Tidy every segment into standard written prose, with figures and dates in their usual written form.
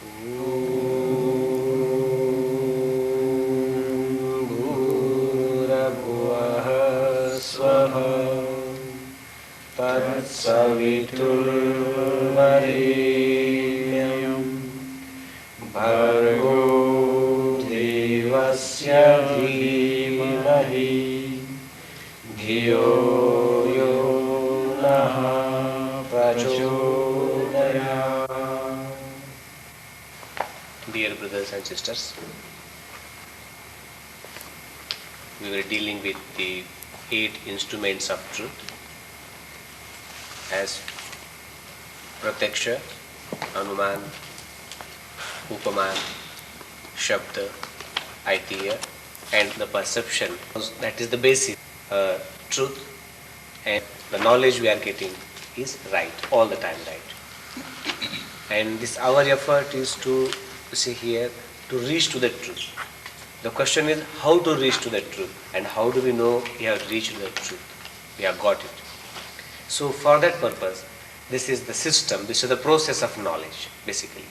Bhurabhuvah Swaha Tatsaviturvarenyam Bhargo Devasya Dhimahi Dhiyo Yo Naha Prachodayat. Dear brothers and sisters, we were dealing with the 8 instruments of truth as Pratyaksha, Anuman, Upaman, Shabda, idea, and the perception. That is the basic truth, and the knowledge we are getting is right, all the time right. And this our effort is to see here to reach to the truth. The question is how to reach to the truth, and how do we know we have reached the truth? We have got it. So for that purpose, this is the system, this is the process of knowledge, basically.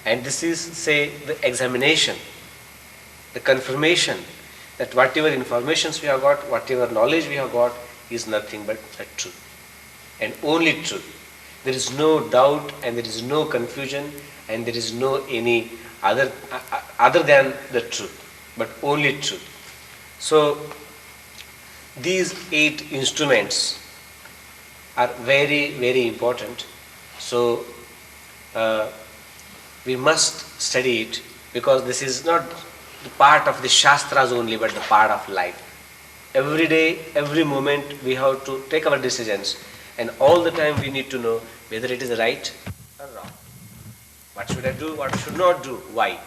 And this is, say, the examination, the confirmation that whatever informations we have got, whatever knowledge we have got is nothing but a truth. And only truth. There is no doubt and there is no confusion and there is no any other than the truth, but only truth. So these 8 instruments are very, very important. So we must study it, because this is not the part of the Shastras only, but the part of life. Every day, every moment we have to take our decisions, and all the time we need to know whether it is right or wrong. What should I do, what should not do, why?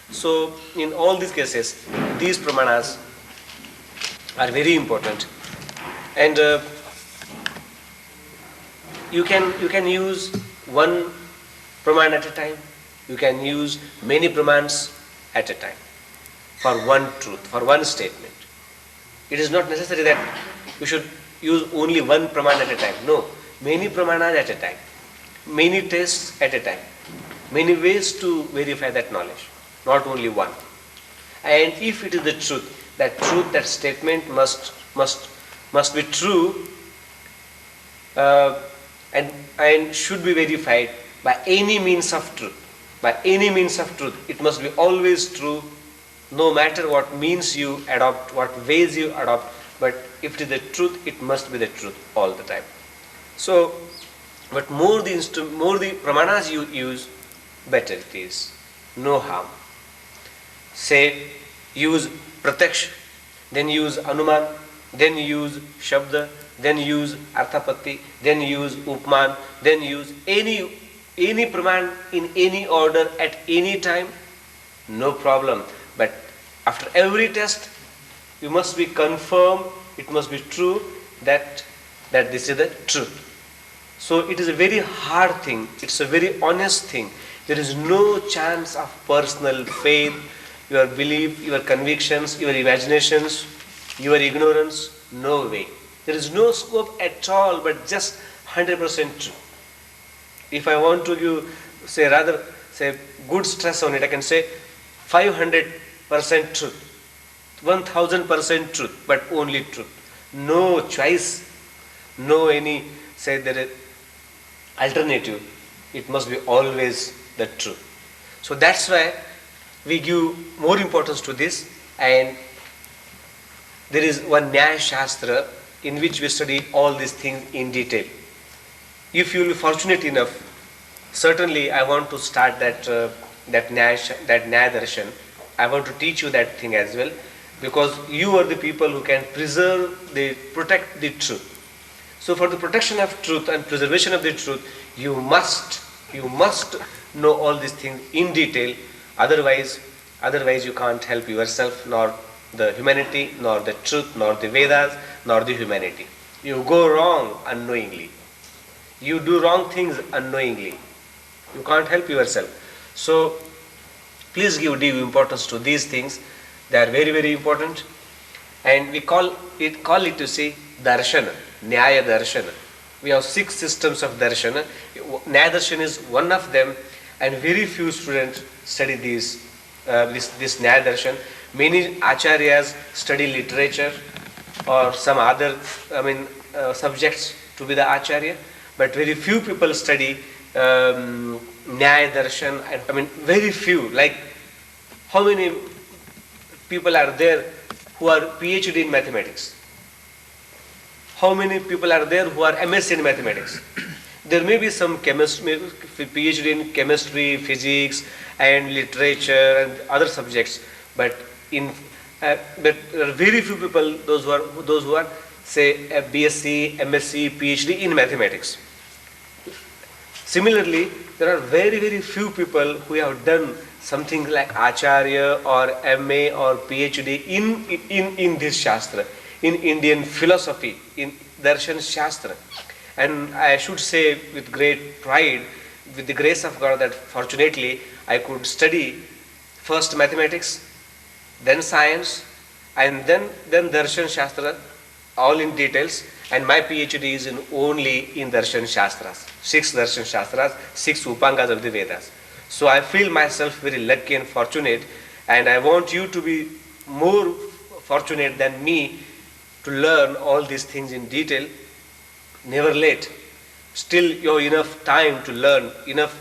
So in all these cases, these pramanas are very important. And you can use one praman at a time. You can use many pramans at a time for one truth, for one statement. It is not necessary that you should use only one praman at a time. No, many pramanas at a time, many tests at a time, many ways to verify that knowledge, not only one. And if it is the truth, that statement must be true, and should be verified by any means of truth. By any means of truth, it must be always true, no matter what means you adopt, what ways you adopt. But if it is the truth, it must be the truth all the time. So, but more the pramanas you use, better it is. No harm. Say, use Pratyaksha, then use Anuman, then use Shabda, then use Arthapatti, then use Upman, then use any praman in any order at any time, no problem. But after every test, you must be confirmed, it must be true that this is the truth. So it is a very hard thing, it's a very honest thing. There is no chance of personal faith, your belief, your convictions, your imaginations, your ignorance, no way. There is no scope at all, but just 100% true. If I want to give, say good stress on it, I can say 500% truth, 1000% truth, but only truth. No choice, no any, say there is alternative. It must be always the truth. So that's why we give more importance to this, and there is one Nyaya Shastra in which we study all these things in detail. If you will be fortunate enough, certainly I want to start that Nyaya Darshan. I want to teach you that thing as well, because you are the people who can protect the truth. So for the protection of truth and preservation of the truth, you must know all these things in detail. Otherwise you can't help yourself, nor the humanity, nor the truth, nor the Vedas, nor the humanity. You go wrong unknowingly. You do wrong things unknowingly. You can't help yourself. So please give due importance to these things. They are very, very important. And we call it to say darshana, Nyaya Darshana. We have 6 systems of darshana. Nyaya Darshana is one of them. and very few students study this Nyaya Darshan. Many acharyas study literature or some other subjects to be the acharya, but very few people study Nyaya Darshan. And very few. Like, how many people are there who are PhD in mathematics? How many people are there who are MS in mathematics? There may be some PhD in chemistry, physics, and literature and other subjects, but there are very few people those who are say a BSc, MSc, PhD in mathematics. Similarly, there are very, very few people who have done something like Acharya or MA or PhD in this Shastra, in Indian philosophy, in Darshan Shastra. And I should say with great pride, with the grace of God, that fortunately I could study first mathematics, then science, and then Darshan Shastra, all in details. And my PhD is only in Darshan Shastras, 6 Darshan Shastras, 6 Upangas of the Vedas. So I feel myself very lucky and fortunate, and I want you to be more fortunate than me to learn all these things in detail. Never late. Still you have enough time to learn, enough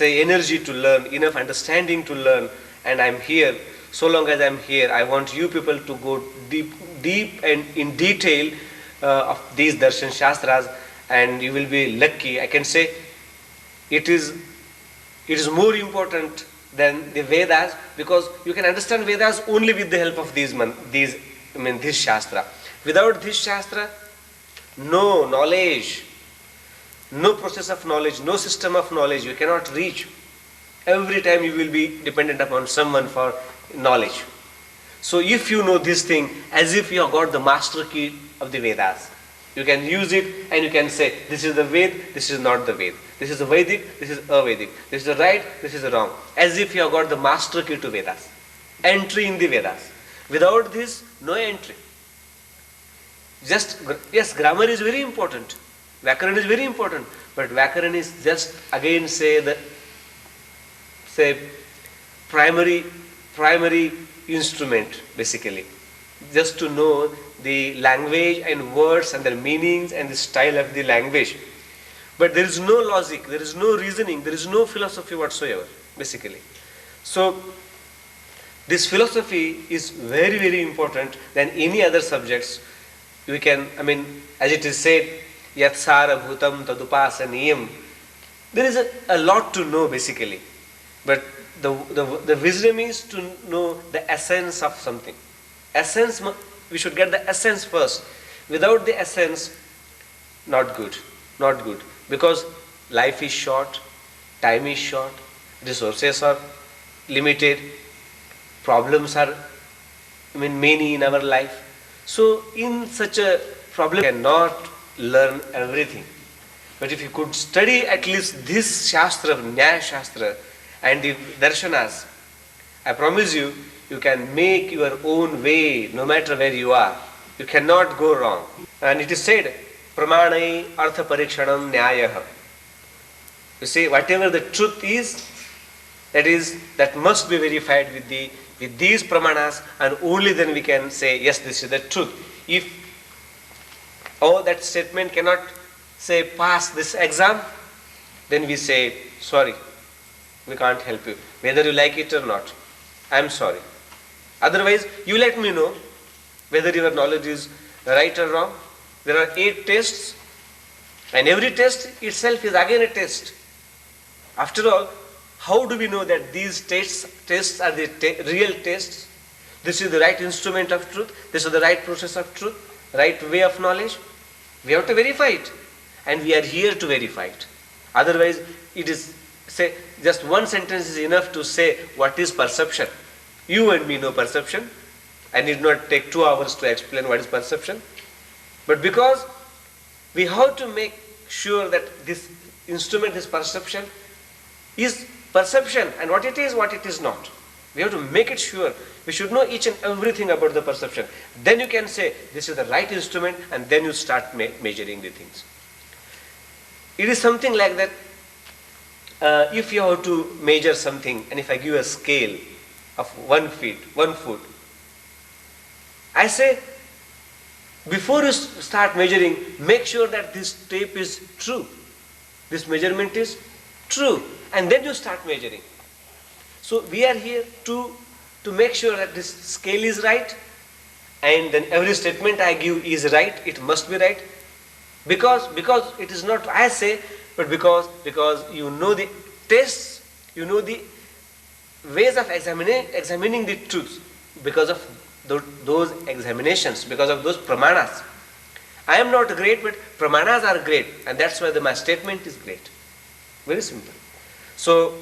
energy to learn, enough understanding to learn, and I'm here. So long as I'm here, I want you people to go deep and in detail of these Darshan Shastras, and you will be lucky. I can say it is more important than the Vedas, because you can understand Vedas only with the help of this Shastra. Without this Shastra, no knowledge, no process of knowledge, no system of knowledge you cannot reach. Every time you will be dependent upon someone for knowledge. So if you know this thing, as if you have got the master key of the Vedas, you can use it and you can say, this is the Ved, this is not the Ved. This is the Vedic, this is Avedic. This is the right, this is the wrong. As if you have got the master key to Vedas. Entry in the Vedas. Without this, no entry. Yes, grammar is very important. Vyakaran is very important. But Vyakaran is just, again primary instrument, basically. Just to know the language and words and their meanings and the style of the language. But there is no logic, there is no reasoning, there is no philosophy whatsoever, basically. So, this philosophy is very, very important than any other subjects. You can, as it is said, yatsara bhutam tadupasaniyam. There is a lot to know, basically. But the wisdom is to know the essence of something. Essence, we should get the essence first. Without the essence, not good. Because life is short, time is short, resources are limited, problems are many in our life. So in such a problem, you cannot learn everything. But if you could study at least this Shastra, Nyaya Shastra, and the Darshanas, I promise you, you can make your own way no matter where you are. You cannot go wrong. And it is said, Pramanai Artha Parikshanam Nyayaha. You see, whatever the truth is, that must be verified with these pramanas, and only then we can say, yes, this is the truth. If that statement cannot say pass this exam, then we say, sorry, we can't help you. Whether you like it or not, I am sorry. Otherwise, you let me know whether your knowledge is right or wrong. There are 8 tests, and every test itself is again a test. After all, how do we know that these tests are the real tests? This is the right instrument of truth, this is the right process of truth, right way of knowledge? We have to verify it, and we are here to verify it. Otherwise, it is, just one sentence is enough to say what is perception. You and me know perception. I need not take 2 hours to explain what is perception. But because we have to make sure that this instrument, this perception, is perception, and what it is not. We have to make it sure. We should know each and everything about the perception. Then you can say, this is the right instrument, and then you start measuring the things. It is something like that. if you have to measure something, and if I give a scale of 1 foot, I say, before you start measuring, make sure that this tape is true. This measurement is true. And then you start measuring. So we are here to make sure that this scale is right, and then every statement I give is right. It must be right. Because it is not I say, but because you know the tests, you know the ways of examining the truths, because of those examinations, because of those pramanas. I am not great, but pramanas are great, and that's why my statement is great. Very simple. So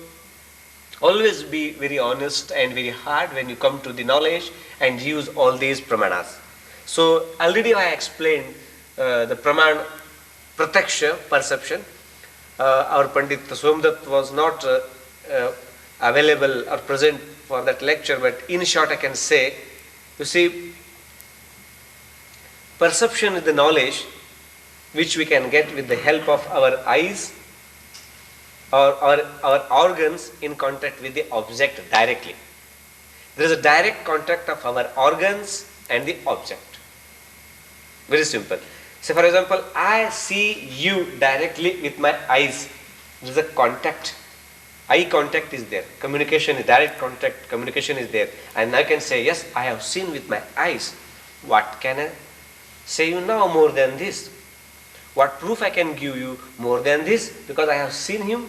always be very honest and very hard when you come to the knowledge and use all these pramanas. So already I explained the praman prataksha, perception. Our Pandit Somdat was not available or present for that lecture, but in short I can say, you see, perception is the knowledge which we can get with the help of our eyes or our organs in contact with the object directly. There is a direct contact of our organs and the object. Very simple. So for example, I see you directly with my eyes. There is a contact. Eye contact is there. Communication is direct contact. Communication is there. And I can say, yes, I have seen with my eyes. What can I say you now more than this? What proof I can give you more than this? Because I have seen him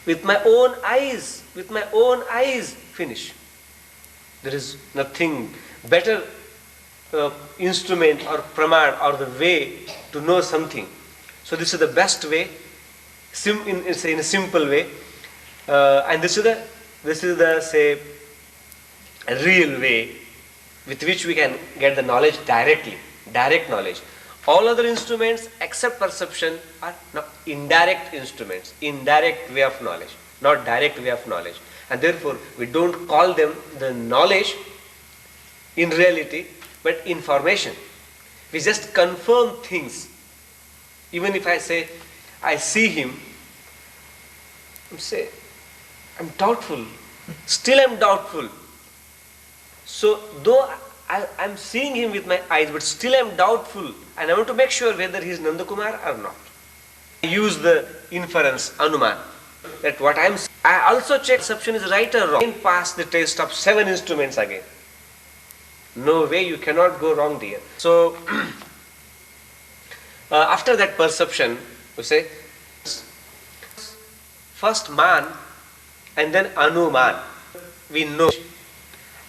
with my own eyes. With my own eyes. Finish. There is nothing better instrument or praman or the way to know something. So this is the best way, in a simple way, and this is the say a real way with which we can get the knowledge directly, direct knowledge. All other instruments except perception are indirect instruments, indirect way of knowledge, not direct way of knowledge, and therefore we don't call them the knowledge in reality, but information. We just confirm things. Even if I say, I see him, I'm doubtful. Still I'm doubtful. So though I'm seeing him with my eyes, but still I'm doubtful, and I want to make sure whether he is Nandakumar or not. I use the inference, anuman, that what I also check perception is right or wrong. And pass the test of 7 instruments again. No way, you cannot go wrong there. So, after that perception, you say, first man and then anuman. We know.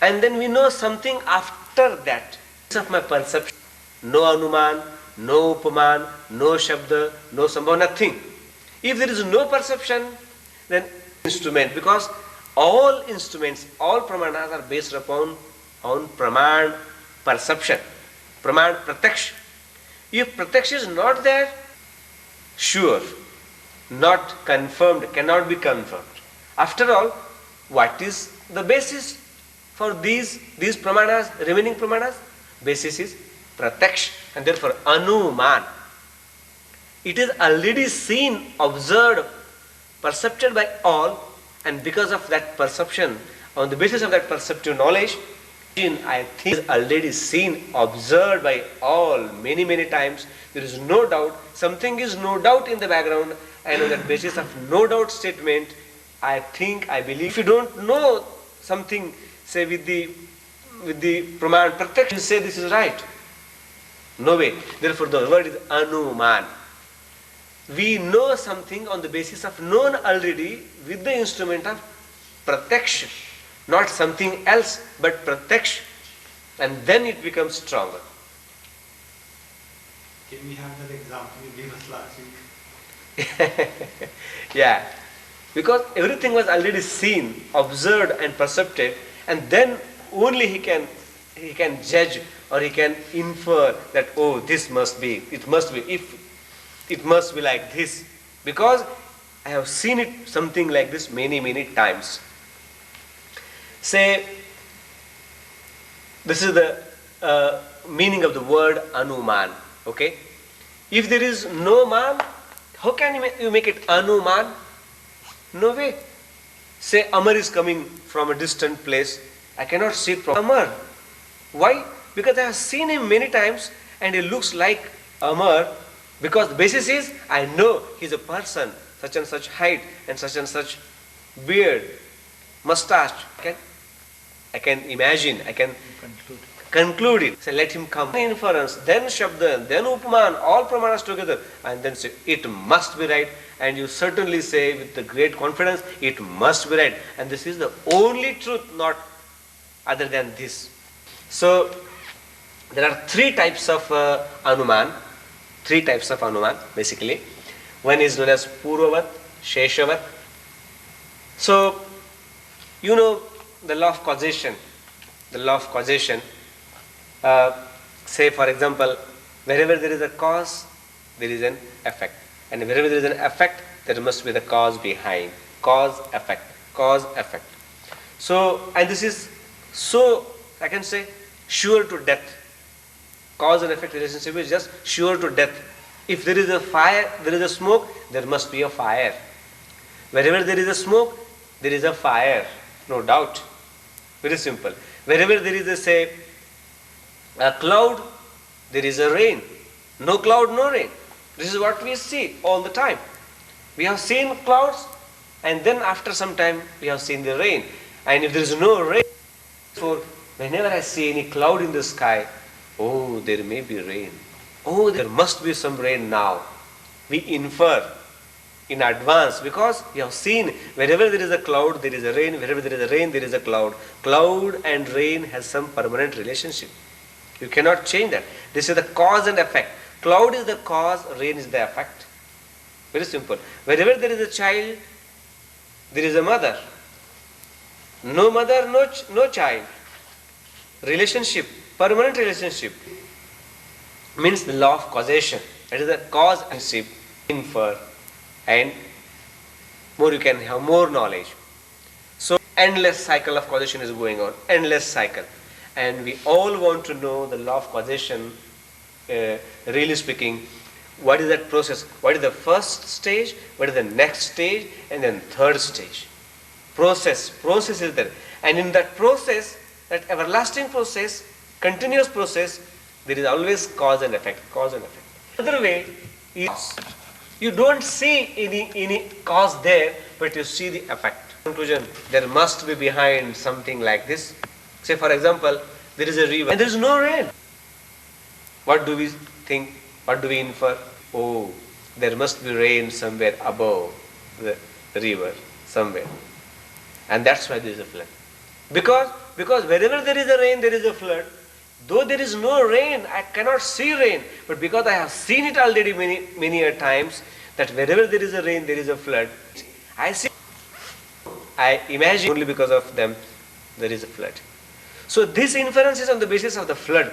And then we know something after that. Of my perception. No anuman, no upaman, no shabda, no sambhav, nothing. If there is no perception, then instrument, because all instruments, all pramanas are based upon praman perception, praman pratyaksh. If pratyaksh is not there, sure, not confirmed, cannot be confirmed. After all, what is the basis for these pramanas, remaining pramanas? Basis is pratyaksh, and therefore anuman. It is already seen, observed, percepted by all, and because of that perception, on the basis of that perceptive knowledge, I think is already seen, observed by all many, many times. There is no doubt. Something is no doubt in the background, and on that basis of no doubt statement, I think, I believe. If you don't know something, say with the praman pratyaksh, you say this is right. No way. Therefore, the word is anuman. We know something on the basis of known already with the instrument of pratyaksh. Not something else, but pratyaksh, and then it becomes stronger. Can we have that example you gave us last week? Yeah, because everything was already seen, observed, and perceived, and then only he can judge or he can infer that, oh, this must be, it must be, if it must be like this, because I have seen it something like this many, many times. Say, this is the meaning of the word anuman. Okay? If there is no man, how can you make it anuman? No way. Say Amar is coming from a distant place. I cannot see it from Amar. Why? Because I have seen him many times and he looks like Amar, because the basis is I know he's a person, such and such height and such beard, mustache. I can imagine, I can conclude it. Say, let him come. Inference, then Shabda, then Upman, all Pramanas together, and then say, it must be right. And you certainly say with the great confidence, it must be right. And this is the only truth, not other than this. So, there are three types of Anuman. Three types of Anuman, basically. One is known as Purvavat, Sheshavat. So, you know the law of causation. The law of causation. Say, for example, wherever there is a cause, there is an effect. And wherever there is an effect, there must be the cause behind. Cause, effect. Cause, effect. So, and this is so, I can say, sure to death. Cause and effect relationship is just sure to death. If there is a fire, there is a smoke, there must be a fire. Wherever there is a smoke, there is a fire. No doubt. Very simple. Wherever there is a cloud, there is a rain. No cloud, no rain. This is what we see all the time. We have seen clouds, and then after some time we have seen the rain. And if there is no rain, so whenever I see any cloud in the sky, oh, there may be rain. Oh, there must be some rain now. We infer in advance because we have seen wherever there is a cloud, there is a rain. Wherever there is a rain, there is a cloud. Cloud and rain has some permanent relationship. You cannot change that. This is the cause and effect. Cloud is the cause, rain is the effect. Very simple. Wherever there is a child, there is a mother. No mother, no child. Relationship, permanent relationship, means the law of causation. That is the cause and effect. Infer, and more you can have more knowledge. So endless cycle of causation is going on. Endless cycle. And we all want to know the law of causation, really speaking, what is that process? What is the first stage? What is the next stage? And then third stage. Process is there. And in that process, that everlasting process, continuous process, there is always cause and effect. Cause and effect. Another way is you don't see any cause there, but you see the effect. Conclusion, there must be behind something like this. Say for example, there is a river and there is no rain. What do we think? What do we infer? Oh, there must be rain somewhere above the river, somewhere. And that's why there is a flood. Because wherever there is a rain, there is a flood. Though there is no rain, I cannot see rain. But because I have seen it already many a times, that wherever there is a rain, there is a flood. I imagine only because of them, there is a flood. So this inference is on the basis of the flood,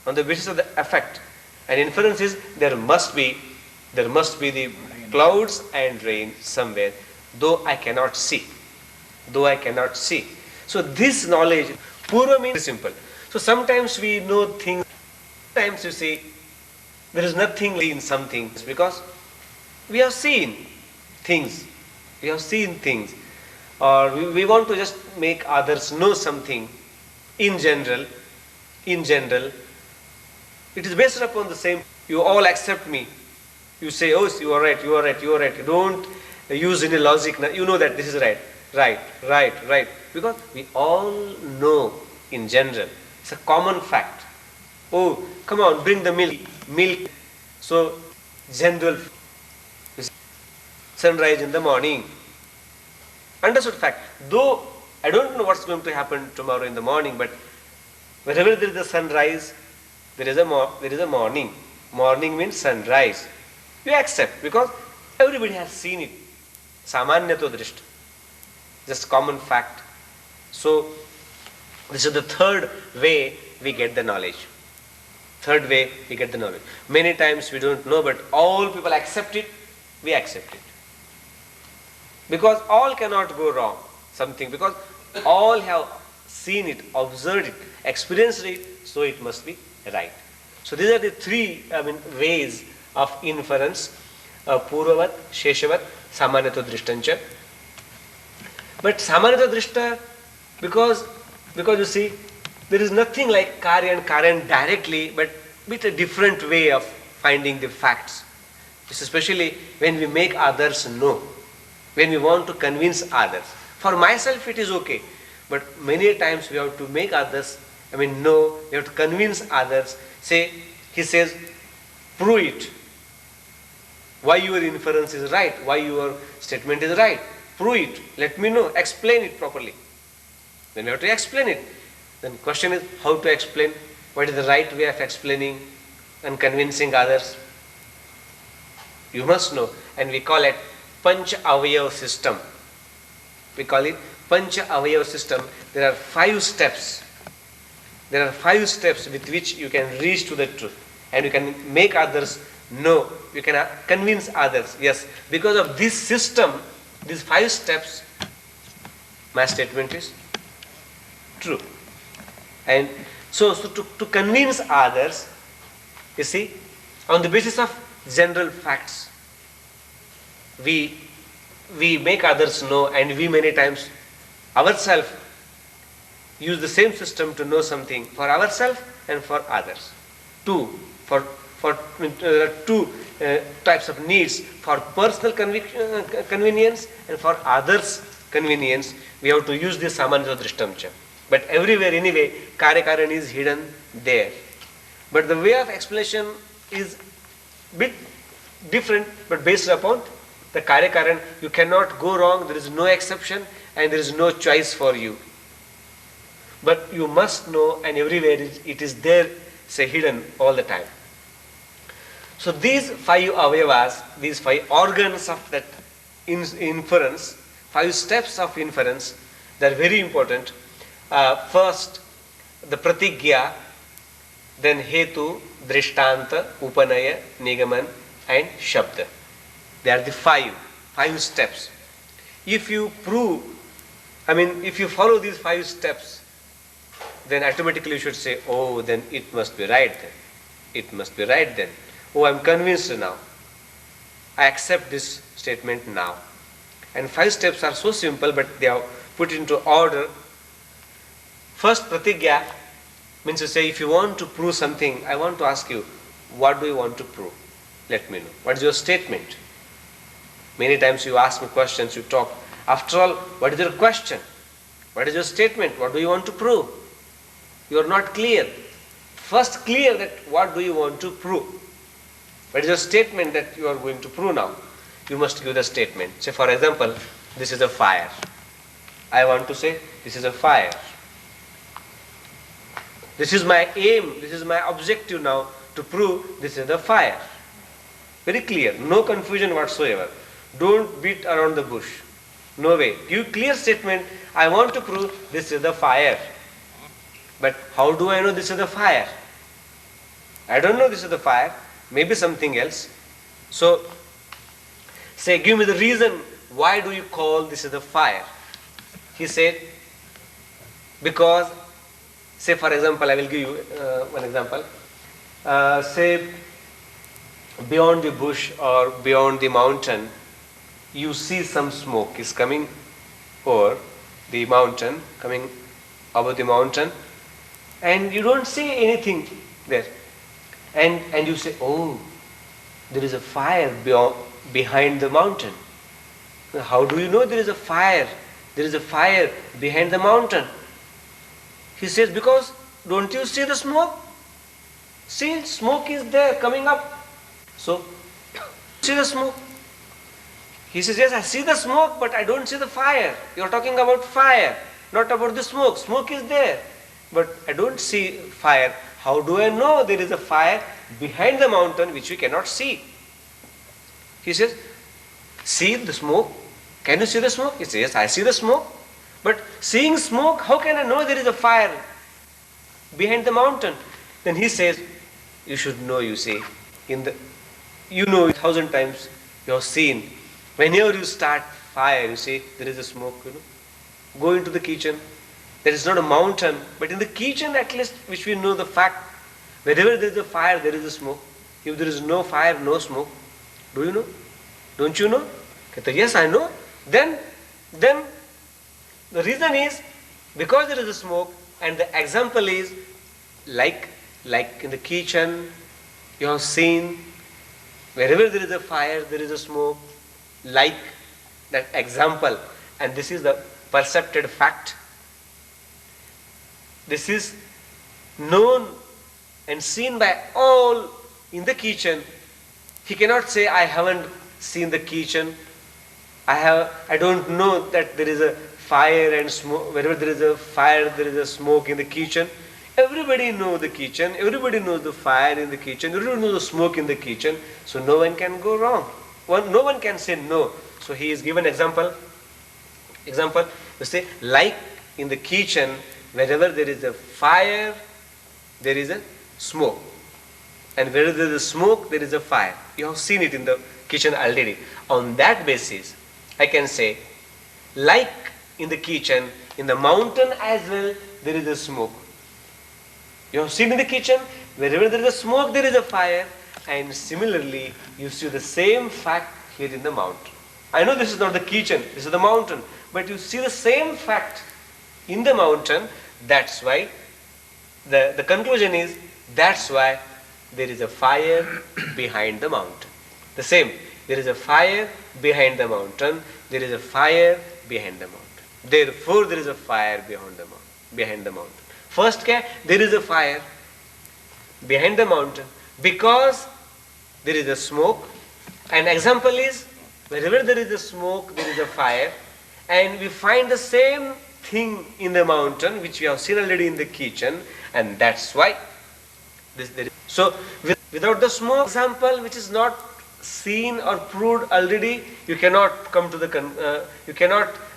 on the basis of the effect. And inference is there must be the clouds and rain somewhere, though I cannot see. So this knowledge, Purva means simple. So sometimes we know things, sometimes you see, there is nothing in some things because we have seen things. Or we want to just make others know something in general. It is based upon the same. You all accept me. You say, oh, you are right. You don't use any logic. You know that this is right. Right. Because we all know in general. It's a common fact. Oh, come on, bring the milk. So, general sunrise in the morning. Understood fact. Though I don't know what's going to happen tomorrow in the morning, but wherever there is a sunrise, there is a morning. Morning means sunrise. You accept because everybody has seen it. Samanyato drishta. Just common fact. So, this is the third way we get the knowledge. Many times we don't know, but all people accept it, we accept it. Because all cannot go wrong. Because all have seen it, observed it, experienced it, so it must be right. So these are the three ways of inference. Purvavat, Sheshavat, Samanyato Drishtancha. But Samanata Drishta, because you see, there is nothing like Karya and Karan directly, but with a different way of finding the facts. It's especially when we make others know, when we want to convince others. For myself it is okay, but many times we have to make others, know, we have to convince others. Say, he says, prove it. Why your inference is right, why your statement is right. Prove it, let me know, explain it properly. Then we have to explain it. Then question is how to explain, what is the right way of explaining and convincing others. You must know, and we call it Pancha Avayav system. We call it Pancha Avayav system. There are 5 steps. There are 5 steps with which you can reach to the truth, and you can make others know, you can convince others. Yes, because of this system, these 5 steps, my statement is true. And so to convince others, you see, on the basis of general facts, we make others know, and we many times ourselves use the same system to know something for ourselves and for others. There are two types of needs: for personal convenience and for others' convenience. We have to use this Samanata Drishtamcha. But everywhere anyway, Karyakaran is hidden there. But the way of explanation is bit different, but based upon the Karyakaran, you cannot go wrong, there is no exception, and there is no choice for you. But you must know, and everywhere it is there, say, hidden all the time. So these 5 avayavas, these 5 organs of that inference, 5 steps of inference, they are very important. First, the pratigya, then hetu, drishtanta, upanaya, nigaman, and shabda. They are the 5 steps. If you prove, if you follow these 5 steps, then automatically you should say, oh, then it must be right then. It must be right then. Oh, I am convinced now. I accept this statement now. And 5 steps are so simple, but they are put into order. First, pratigya means to say, if you want to prove something, I want to ask you, what do you want to prove? Let me know. What is your statement? Many times you ask me questions, you talk. After all, what is your question? What is your statement? What do you want to prove? You are not clear. First clear that what do you want to prove. What is your statement that you are going to prove now? You must give the statement. Say, for example, this is a fire. I want to say, this is a fire. This is my aim, this is my objective now, to prove this is the fire. Very clear, no confusion whatsoever. Don't beat around the bush. No way. Give clear statement, I want to prove this is the fire. But how do I know this is the fire? I don't know this is the fire. Maybe something else. So, say, give me the reason, why do you call this is the fire? He said, because, say for example, I will give you one example. Say, beyond the bush or beyond the mountain, you see some smoke is coming over the mountain, coming above the mountain, and you don't see anything there. And you say, oh, there is a fire behind the mountain. How do you know there is a fire? There is a fire behind the mountain. He says, because don't you see the smoke? See, smoke is there coming up. So, see the smoke? He says, yes, I see the smoke, but I don't see the fire. You are talking about fire, not about the smoke. Smoke is there, but I don't see fire. How do I know there is a fire behind the mountain which we cannot see? He says, see the smoke? Can you see the smoke? He says, yes, I see the smoke. But seeing smoke, how can I know there is a fire behind the mountain? Then he says, you should know, you see, you know 1,000 times you have seen. Whenever you start fire, you see, there is a smoke, Go into the kitchen. There is not a mountain, but in the kitchen at least, which we know the fact, wherever there is a fire, there is a smoke. If there is no fire, no smoke. Do you know? Don't you know? Yes, I know. Then The reason is because there is a smoke, and the example is like in the kitchen, you have seen wherever there is a fire, there is a smoke, like that example, and this is the percepted fact. This is known and seen by all in the kitchen. He cannot say, I haven't seen the kitchen. I don't know that there is a fire and smoke. Wherever there is a fire, there is a smoke in the kitchen. Everybody knows the kitchen. Everybody knows the fire in the kitchen. Everybody knows the smoke in the kitchen. So no one can go wrong. No one can say no. So he is given example. Example, you say, like in the kitchen, wherever there is a fire, there is a smoke. And wherever there is a smoke, there is a fire. You have seen it in the kitchen already. On that basis, I can say, like in the kitchen, in the mountain as well, there is a smoke. You have seen in the kitchen, wherever there is a smoke, there is a fire. And similarly, you see the same fact here in the mountain. I know this is not the kitchen, this is the mountain. But you see the same fact in the mountain. That's why the conclusion is, that's why there is a fire behind the mountain. The same. There is a fire behind the mountain. There is a fire behind the mountain. Therefore, there is a fire behind the mountain. First, there is a fire behind the mountain because there is a smoke. An example is, wherever there is a smoke, there is a fire. And we find the same thing in the mountain, which we have seen already in the kitchen. And that's why. So, without the smoke example, which is not seen or proved already, you cannot come to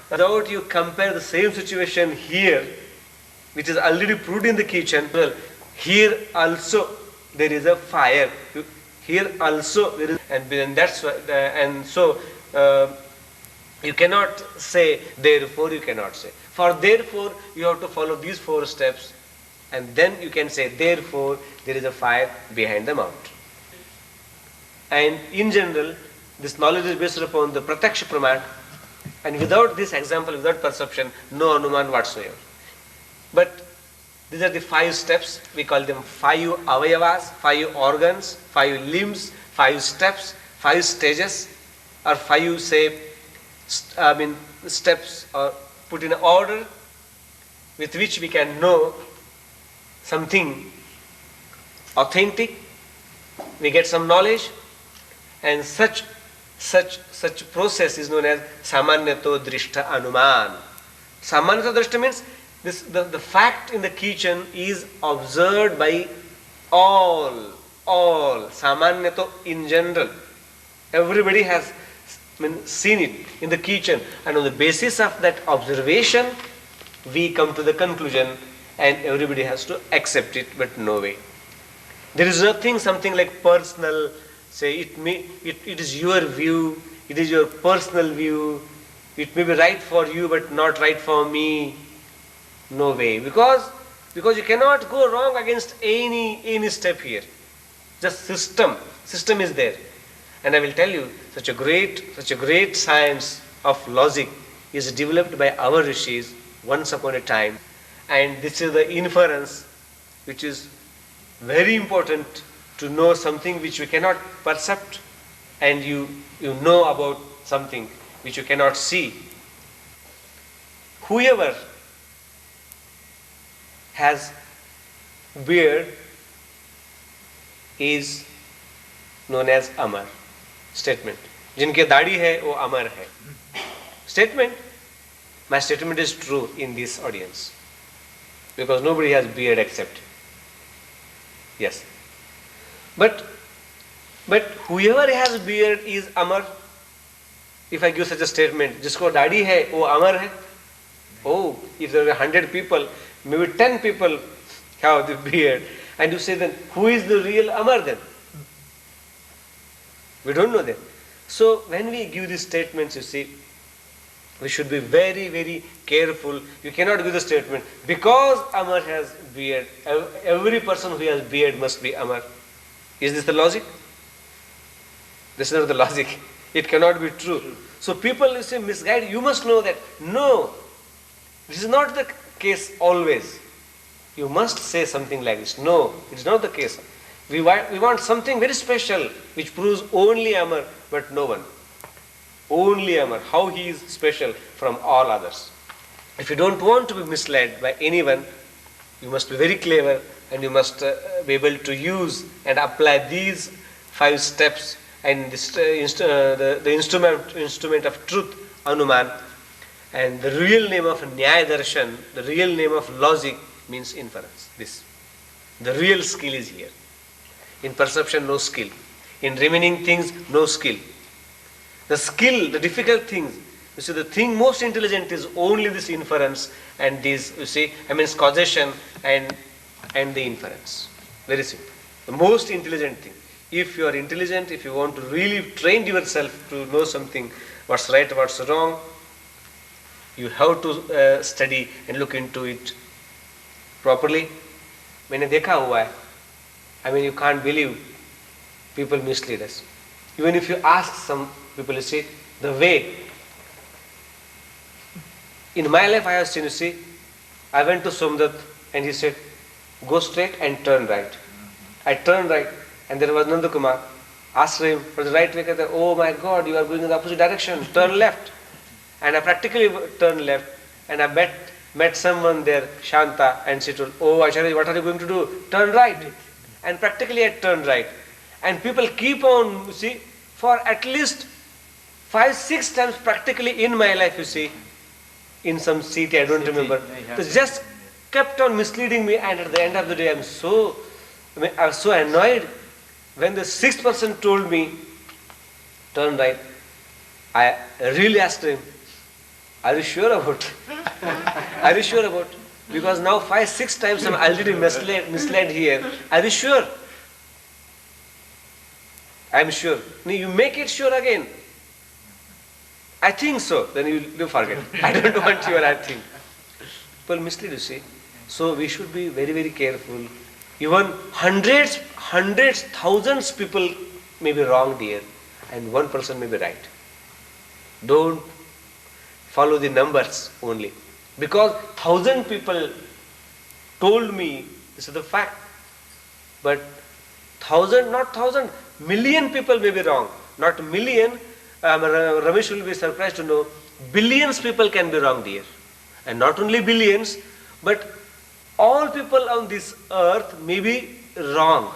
without you compare the same situation here, which is already proved in the kitchen. Well, here also there is a fire. Here also there is, and that's why, and so you cannot say, therefore you cannot say. For therefore, you have to follow these 4 steps, and then you can say, therefore there is a fire behind the mountain. And in general, this knowledge is based upon the Pratyaksha Praman, and without this example, without perception, no Anuman whatsoever. But these are the 5 steps. We call them 5 avayavas, 5 organs, 5 limbs, 5 steps, 5 stages, or 5 steps, or put in order with which we can know something authentic. We get some knowledge, and such process is known as samanyato drishta anuman. Samanyato drishta means the fact in the kitchen is observed by all. Samanyato in general. Everybody has seen it in the kitchen, and on the basis of that observation, we come to the conclusion, and everybody has to accept it, but no way. There is nothing, something like personal, say it is your view, it is your personal view, it may be right for you but not right for me. No way. Because you cannot go wrong against any step here. Just system is there. And I will tell you, such a great science of logic is developed by our rishis once upon a time. And this is the inference, which is very important to know something which you cannot perceive, and you know about something which you cannot see. Whoever has beard is known as Amar. Statement. जिनके दाढ़ी है वो अमर है. Statement. My statement is true in this audience because nobody has beard except. Yes. But whoever has beard is Amar. If I give such a statement, जिसको दाढ़ी है वो अमर है. Oh, if there are 100 people, maybe 10 people have the beard, and you say then who is the real Amar then? We don't know that. So when we give these statements, you see, we should be very, very careful. You cannot give the statement because Amar has beard. Every person who has beard must be Amar. Is this the logic? This is not the logic. It cannot be true. So people say misguide. You must know that. No. This is not the case always. You must say something like this. No, it's not the case. We want something very special which proves only Amar but no one. Only Amar, how he is special from all others. If you don't want to be misled by anyone, you must be very clever and you must be able to use and apply these 5 steps and this, the instrument of truth, Anuman. And the real name of Nyaya Darshan, the real name of logic means inference. This. The real skill is here. In perception, no skill. In remaining things, no skill. The skill, the difficult things, you see, the thing most intelligent is only this inference and these, you see, causation and the inference. Very simple. The most intelligent thing. If you are intelligent, if you want to really train yourself to know something, what's right, what's wrong, you have to study and look into it properly. मैंने देखा हुआ है. You can't believe people mislead us. Even if you ask some people, you see, the way. In my life I have seen, you see, I went to Somdat and he said, go straight and turn right. I turned right and there was Nandakumar. Asked him for the right way. Oh my God, you are going in the opposite direction. Turn left. And I practically turned left and I met someone there, Shanta, and she told, oh Acharya, what are you going to do? Turn right. And practically I turned right. And people keep on, you see, for at least 5-6 times practically in my life, you see, in some city, I don't remember. They just kept on misleading me, and at the end of the day, I was so annoyed. When the 6th person told me, turn right, I really asked him, are you sure about it? Are you sure about it? Because now 5-6 times I'm already misled here. Are you sure? I'm sure. No, you make it sure again. I think so. Then you forget. I don't want your I think. People mislead, you see. So we should be very, very careful. Even hundreds, thousands people may be wrong there and one person may be right. Don't follow the numbers only. Because 1,000 people told me this is the fact. But 1,000, not 1,000, million people may be wrong. Not million. Ramesh will be surprised to know billions people can be wrong dear. And not only billions, but all people on this earth may be wrong.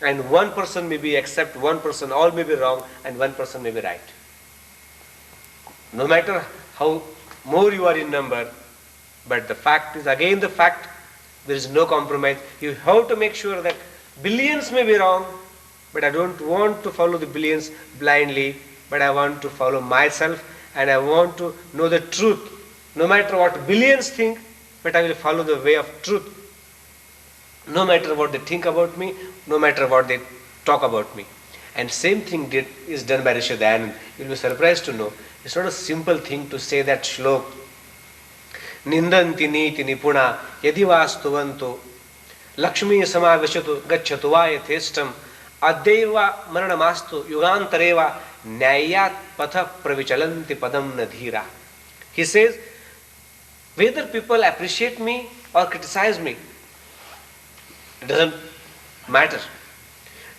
And one person may be, except one person, all may be wrong and one person may be right. No matter how more you are in number, but the fact is again the fact, there is no compromise. You have to make sure that billions may be wrong, but I don't want to follow the billions blindly, but I want to follow myself and I want to know the truth. No matter what billions think, but I will follow the way of truth. No matter what they think about me, no matter what they talk about me. And same thing is done by Rishi Dayanand. You will be surprised to know. It's not a simple thing to say that shlok. Nindanti niti nipuna yadivastuvanto Lakshmi samavishatu gacchatu va yatheshtam adeva maranamastu yugantareva nyayat patha pravichalanti padam nadhira. He says, whether people appreciate me or criticize me, it doesn't matter.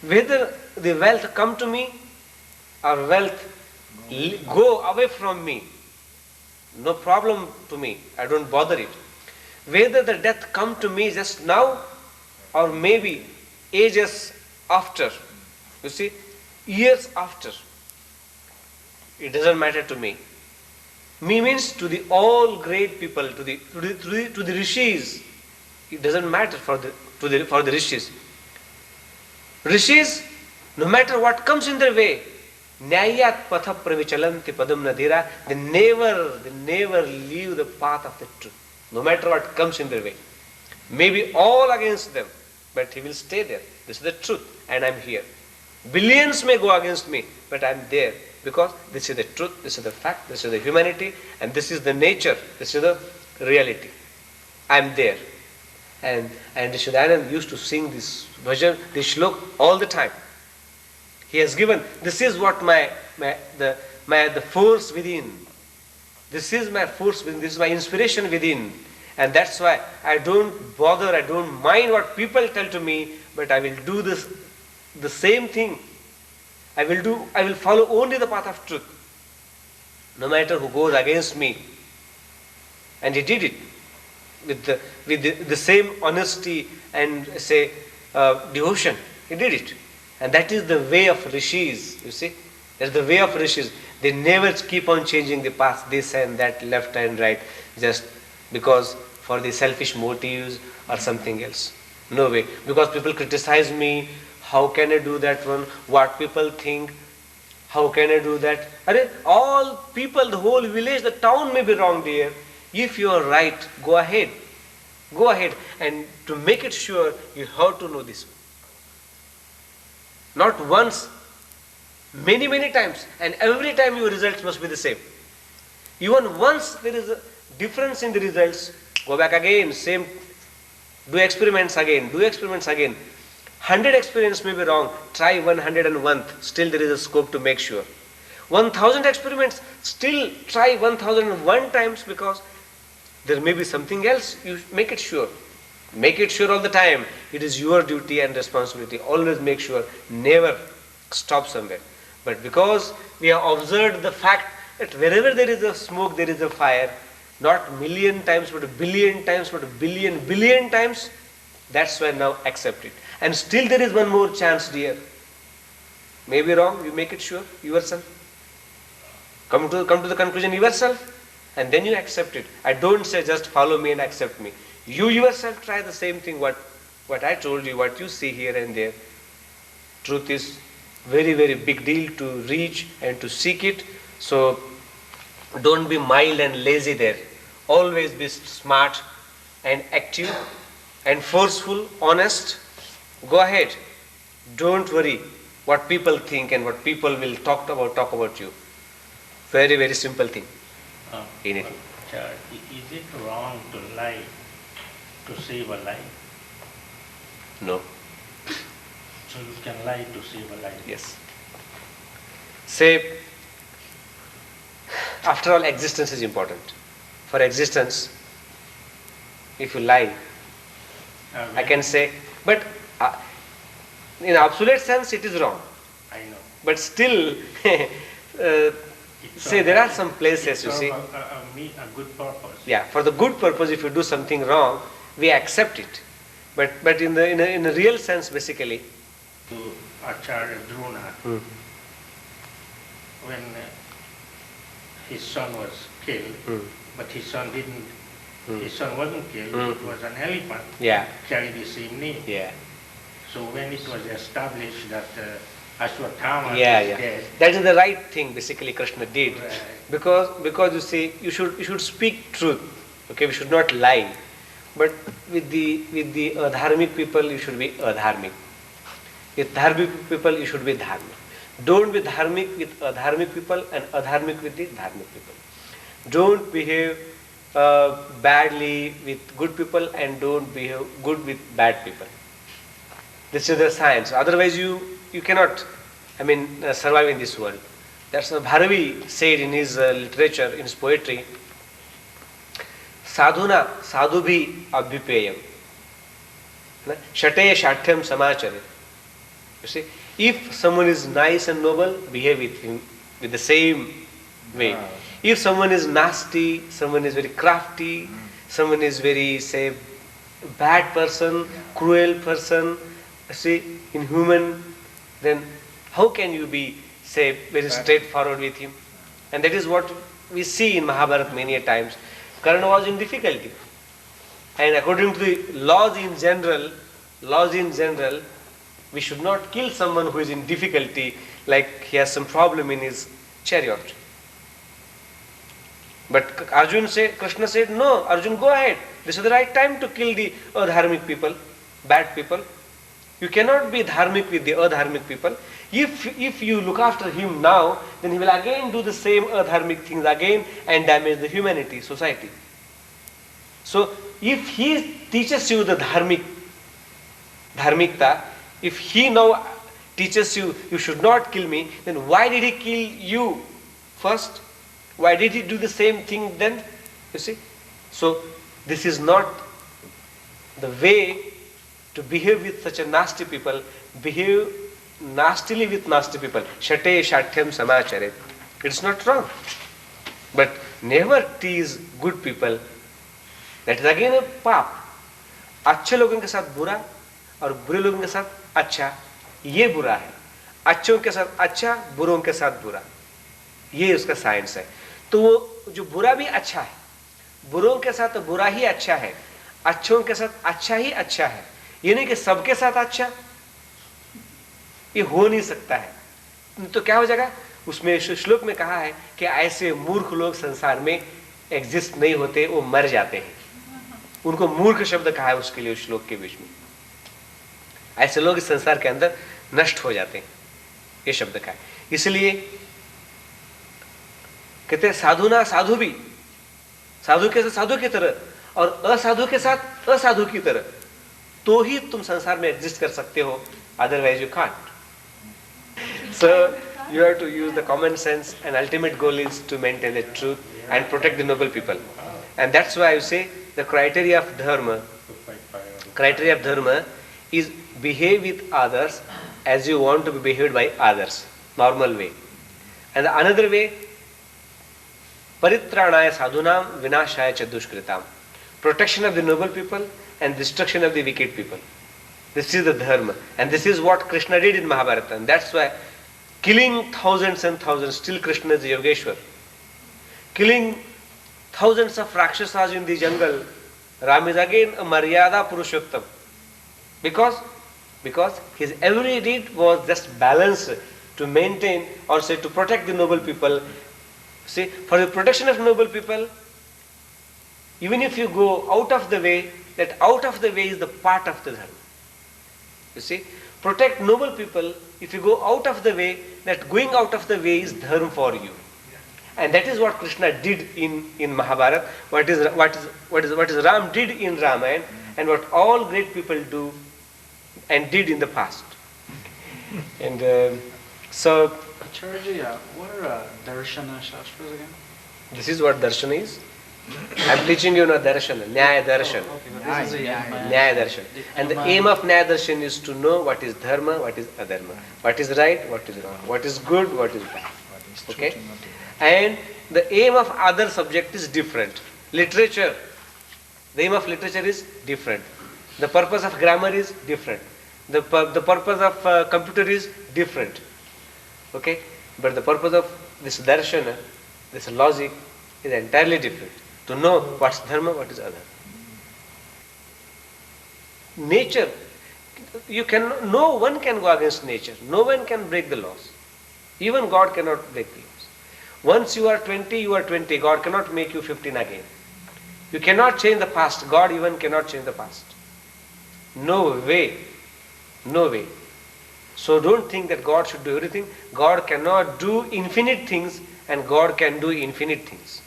Whether the wealth come to me or wealth go away from me, no problem to me. I don't bother it. Whether the death come to me just now or maybe ages after, you see, years after, it doesn't matter to me. Me means to the all great people, to the rishis. It doesn't matter for the rishis. Rishis, no matter what comes in their way, nyayat patha pravichalanti padam nadhira, they never leave the path of the truth. No matter what comes in their way. Maybe all against them, but he will stay there. This is the truth, and I am here. Billions may go against me, but I am there. Because this is the truth, this is the fact, this is the humanity, and this is the nature, this is the reality. I am there. And Rishi Dayanand used to sing this bhajan, this shlok all the time. He has given, this is what the force within. This is my force within, this is my inspiration within. And that's why I don't bother, I don't mind what people tell to me, but I will do this, the same thing. I will follow only the path of truth. No matter who goes against me. And he did it with the same honesty and say devotion. He did it. And that is the way of rishis, you see. That's the way of rishis. They never keep on changing the path, this and that, left and right, just because for the selfish motives or something else. No way. Because people criticize me, how can I do that one? What people think? How can I do that? All people, the whole village, the town may be wrong, dear. If you are right, go ahead. Go ahead. And to make it sure, you have to know this. Not once, many, many times. And every time your results must be the same. Even once there is a difference in the results, go back again, same, do experiments again, 100 experiments may be wrong, try 101th, still there is a scope to make sure. 1000 experiments, still try 1001 times because there may be something else, you make it sure. Make it sure all the time. It is your duty and responsibility. Always make sure, never stop somewhere. But because we have observed the fact that wherever there is a smoke, there is a fire, not million times, but a billion times, but a billion times, that's why now accept it. And still there is one more chance, dear. Maybe wrong, you make it sure yourself. Come to the conclusion yourself, and then you accept it. I don't say just follow me and accept me. You yourself try the same thing, what I told you, what you see here and there. Truth is very, very big deal to reach and to seek it. So don't be mild and lazy there. Always be smart and active and forceful, honest. Go ahead. Don't worry what people think and what people will talk about you. Very, very simple thing. Anything. Is it wrong to lie to save a life? No. So you can lie to save a life? Yes. Say, after all, existence is important. For existence, if you lie, I can say, but in absolute sense it is wrong. I know. But still, say there are some places, you see. A good purpose. Yeah, for the good purpose, if you do something wrong, we accept it. But in a real sense, basically. To Acharya Drona, when his son was killed, but his son didn't. His son wasn't killed. It was an elephant. Yeah. Carried the same name. Yeah. So when it was established that Ashwatthama is Yeah. dead, That is the right thing basically Krishna did. Right. Because you see, you should speak truth. Okay, we should not lie. But with the adharmic people, you should be adharmic. With dharmic people, you should be dharmic. Don't be dharmic with adharmic people and adharmic with the dharmic people. Don't behave badly with good people and don't behave good with bad people. This is the science. Otherwise you cannot, survive in this world. That's what Bharavi said in his literature, in his poetry. Sadhuna sadhubhi abhipeyam. Shateya shathyam samacharya. You see, if someone is nice and noble, behave with him with the same way. If someone is nasty, someone is very crafty, someone is very, say, bad person, cruel person, see, inhuman, then how can you be, say, very straightforward with him? And that is what we see in Mahabharata many a times. Karna was in difficulty. And according to the laws in general, we should not kill someone who is in difficulty, like he has some problem in his chariot. But Krishna said, no, Arjun, go ahead. This is the right time to kill the adharmic people, bad people. You cannot be dharmic with the adharmic people. If you look after him now, then he will again do the same adharmic things again and damage the humanity, society. So if he teaches you the dharmikta, if he now teaches you, you should not kill me, then why did he kill you first? Why did he do the same thing then? You see? So this is not the way to behave with such a nasty people. Behave nastily with nasty people. Shate shathyam samachare. It's not wrong. But never tease good people. That is again a पाप. अच्छे लोगों के साथ बुरा और बुरे लोगों के साथ अच्छा, ये बुरा है. अच्छों के साथ अच्छा, बुरों के साथ बुरा, ये उसका साइंस है. तो वो जो बुरा भी अच्छा है, बुरों के साथ तो बुरा ही अच्छा है, अच्छों के साथ अच्छा ही अच्छा है. ये नहीं कि सबके साथ अच्छा, ये हो नहीं सकता है. तो क्या हो जाएगा? उसमें श्लोक में कहा है कि ऐसे मूर्ख लोग संसार में एग्जिस्ट नहीं होते, वो मर जाते हैं. उनको मूर्ख शब्द कहा है उसके लिए उस श्लोक के बीच में. ऐसे लोग इस संसार के अंदर नष्ट हो जाते हैं, ये शब्द का है. इसलिए कहते हैं साधु ना साधु भी, साधु के साथ साधु की तरह और असाधु के साथ असाधु की तरह, तो ही तुम संसार में एग्जिस्ट कर सकते हो, otherwise you can't. So you have to use the common sense, and ultimate goal is to maintain the truth and protect the noble people. And that's why I say the criteria of dharma is behave with others as you want to be behaved by others, normal way. And the another way, paritranaya sadhunam vinashaya cha dushkritam, protection of the noble people and destruction of the wicked people. This is the dharma, and this is what Krishna did in Mahabharata. And that's why killing thousands and thousands, still Krishna is the Yogeshwar. Killing thousands of Rakshasas in the jungle, Ram is again a Maryada Purushottam. Because his every deed was just balanced to maintain or say to protect the noble people. See, for the protection of noble people, even if you go out of the way, that out of the way is the part of the dharma. You see, protect noble people. If you go out of the way, that going out of the way is dharma for you. And that is what Krishna did in Mahabharata. What is Ram did in Ramayana, and what all great people do and did in the past. And so Acharya, what are Darshana Shastras again? this is what darshana is. I am teaching you now darshana, Nyaya darshan. This is a Nyaya darshan. And the aim of Nyaya darshan is to know what is dharma, what is adharma, what is right, what is wrong, what is good, what is bad. Okay? And the aim of other subject is different. Literature, the aim of literature is different. The purpose of grammar is different. The purpose of computer is different. Okay? But the purpose of this darshana, this logic, is entirely different. To know what's dharma, what is adharma. Nature, no one can go against nature. No one can break the laws. Even God cannot break the laws. Once you are 20, you are 20. God cannot make you 15 again. You cannot change the past. God even cannot change the past. No way. No way. So don't think that God should do everything. God cannot do infinite things, and God can do infinite things.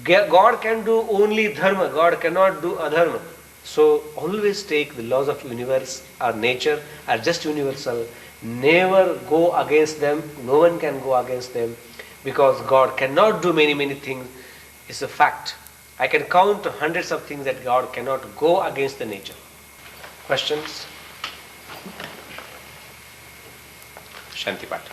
God can do only dharma. God cannot do adharma. So always take the laws of universe or nature are just universal. Never go against them. No one can go against them, because God cannot do many things. It's a fact. I can count hundreds of things that God cannot go against the nature. Questions? Shanti Pata.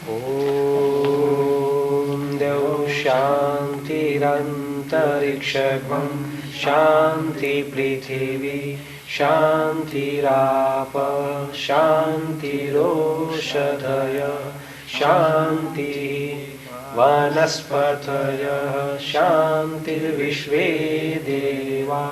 Om Dev Shantirantarikshavam Shanti Prithivi Shanti Rapa Shanti Roshadaya Shanti Vanaspataya Shanti Vishve Deva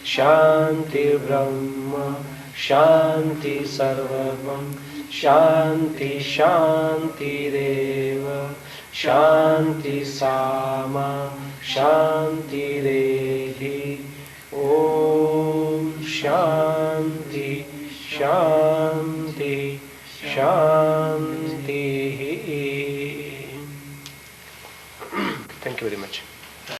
Shanti Brahma Shanti Sarvam Shanti Shanti Deva Shanti Sama Shanti Rehi Om Shanti Shanti Shanti